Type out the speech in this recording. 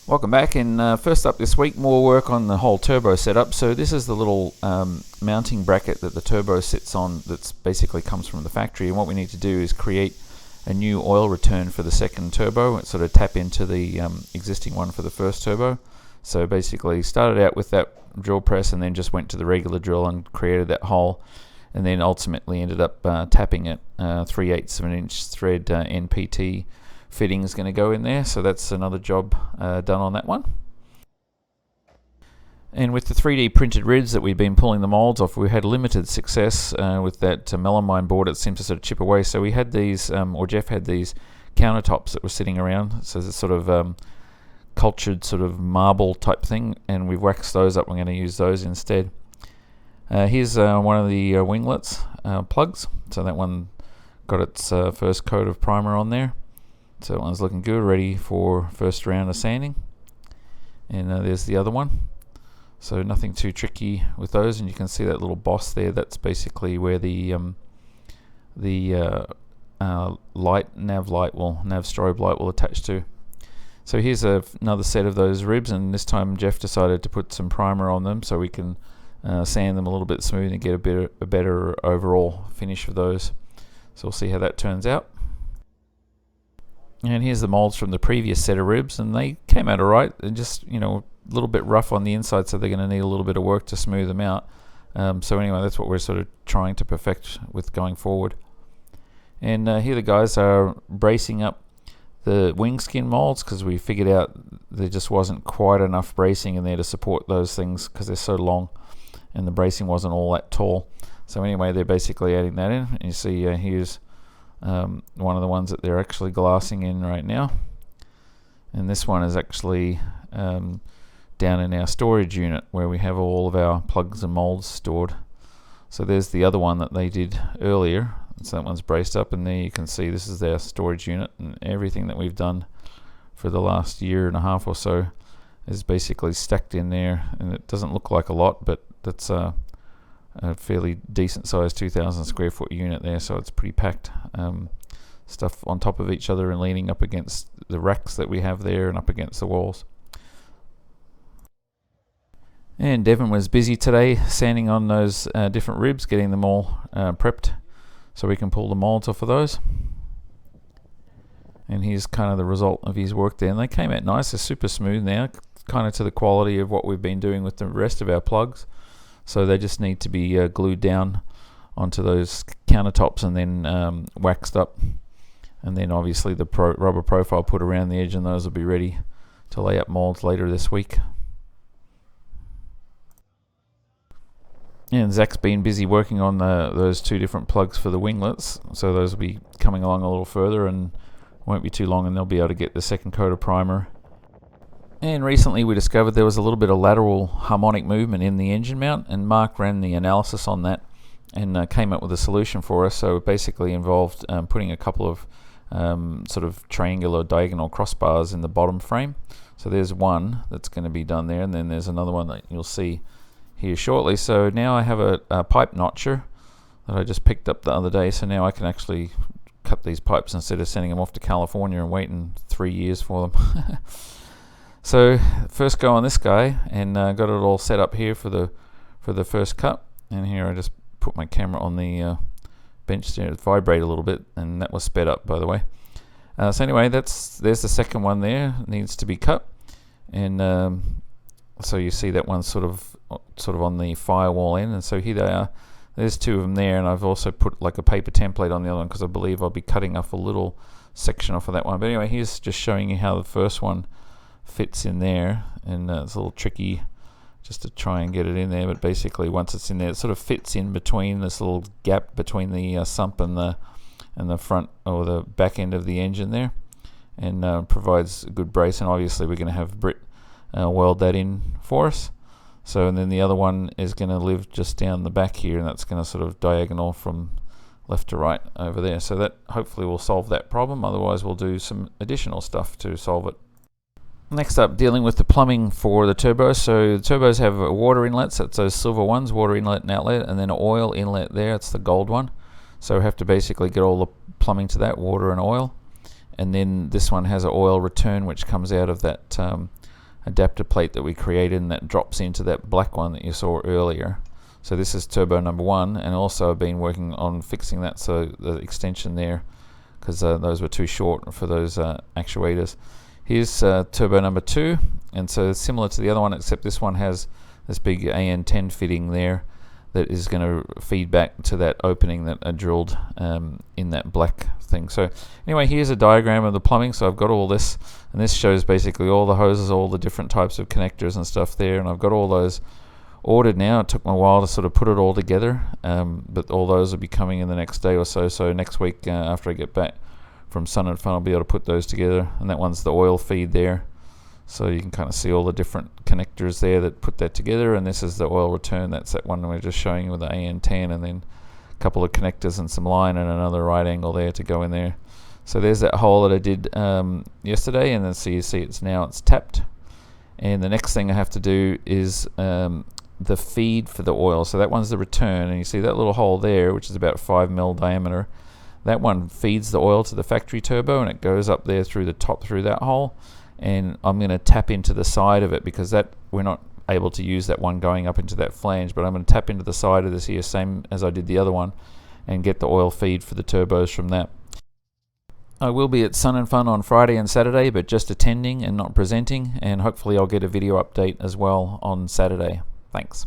Welcome back, and first up this week, more work on the whole turbo setup. So this is the little mounting bracket that the turbo sits on that's basically comes from the factory, and what we need to do is create a new oil return for the second turbo and sort of tap into the existing one for the first turbo. So basically started out with that drill press and then just went to the regular drill and created that hole, and then ultimately ended up tapping it 3/8 of an inch thread NPT fitting is going to go in there, so that's another job done on that one. And with the 3D printed ribs that we've been pulling the molds off, we had limited success with that melamine board. It seemed to sort of chip away, so we had these, or Jeff had these countertops that were sitting around, so it's sort of cultured sort of marble type thing, and we've waxed those up. We're going to use those instead. Here's one of the winglets plugs, so that one got its first coat of primer on there. So that one's looking good, ready for first round of sanding. And there's the other one. So nothing too tricky with those, and you can see that little boss there. That's basically where the light, nav strobe light will attach to. So here's another set of those ribs, and this time Jeff decided to put some primer on them so we can sand them a little bit smooth and get a better overall finish of those. So we'll see how that turns out. And here's the molds from the previous set of ribs, and they came out alright. They're just, a little bit rough on the inside, so they're going to need a little bit of work to smooth them out. So anyway, that's what we're sort of trying to perfect with going forward. And here the guys are bracing up the wing skin molds, because we figured out there just wasn't quite enough bracing in there to support those things because they're so long, and the bracing wasn't all that tall. So anyway, they're basically adding that in, and you see here's one of the ones that they're actually glassing in right now, and this one is actually down in our storage unit where we have all of our plugs and molds stored. So there's the other one that they did earlier, so that one's braced up, and there you can see this is their storage unit, and everything that we've done for the last year and a half or so is basically stacked in there, and it doesn't look like a lot, but that's a fairly decent sized 2,000 square foot unit there, so it's pretty packed. Stuff on top of each other and leaning up against the racks that we have there and up against the walls. And Devon was busy today sanding on those different ribs, getting them all prepped so we can pull the molds off of those. And here's kind of the result of his work there, and they came out nice. They're super smooth now, kind of to the quality of what we've been doing with the rest of our plugs. So they just need to be glued down onto those countertops and then waxed up, and then obviously the rubber profile put around the edge, and those will be ready to lay up molds later this week. And Zach's been busy working on those two different plugs for the winglets, so those will be coming along a little further and won't be too long, and they'll be able to get the second coat of primer. And recently we discovered there was a little bit of lateral harmonic movement in the engine mount, and Mark ran the analysis on that and came up with a solution for us. So it basically involved putting a couple of sort of triangular diagonal crossbars in the bottom frame. So there's one that's going to be done there, and then there's another one that you'll see here shortly. So now I have a pipe notcher that I just picked up the other day, so now I can actually cut these pipes instead of sending them off to California and waiting 3 years for them. So first go on this guy, and got it all set up here for the first cut. And here I just put my camera on the bench there. It vibrated a little bit, and that was sped up, by the way. So anyway, there's the second one there. It needs to be cut, and so you see that one's sort of on the firewall end. And so here they are. There's two of them there, and I've also put like a paper template on the other one because I believe I'll be cutting off a little section off of that one. But anyway, here's just showing you how the first one fits in there, and it's a little tricky just to try and get it in there, but basically once it's in there, it sort of fits in between this little gap between the sump and the front or the back end of the engine there, and provides a good brace. And obviously we're going to have Brit weld that in for us. So, and then the other one is going to live just down the back here, and that's going to sort of diagonal from left to right over there. So that hopefully will solve that problem. Otherwise we'll do some additional stuff to solve it. Next up, dealing with the plumbing for the turbos. So the turbos have water inlets, that's those silver ones, water inlet and outlet, and then an oil inlet there, it's the gold one. So we have to basically get all the plumbing to that, water and oil. And then this one has an oil return which comes out of that adapter plate that we created, and that drops into that black one that you saw earlier. So this is turbo number 1, and also I've been working on fixing that, so the extension there, because those were too short for those actuators. Here's turbo number 2, and so similar to the other one, except this one has this big AN10 fitting there that is going to feed back to that opening that I drilled in that black thing. So anyway, here's a diagram of the plumbing. So I've got all this, and this shows basically all the hoses, all the different types of connectors and stuff there, and I've got all those ordered now. It took me a while to sort of put it all together, but all those will be coming in the next day or so. So next week, after I get back from Sun and Fun, I'll be able to put those together. And that one's the oil feed there, so you can kind of see all the different connectors there that put that together. And this is the oil return. That's that one we're just showing you with the AN10, and then a couple of connectors and some line and another right angle there to go in there. So there's that hole that I did yesterday, and then so you see it's tapped. And the next thing I have to do is the feed for the oil. So that one's the return, and you see that little hole there, which is about 5 mil diameter. That one feeds the oil to the factory turbo, and it goes up there through the top through that hole. And I'm going to tap into the side of it, because that we're not able to use that one going up into that flange, but I'm going to tap into the side of this here, same as I did the other one, and get the oil feed for the turbos from that. I will be at Sun and Fun on Friday and Saturday, but just attending and not presenting, and hopefully I'll get a video update as well on Saturday. Thanks.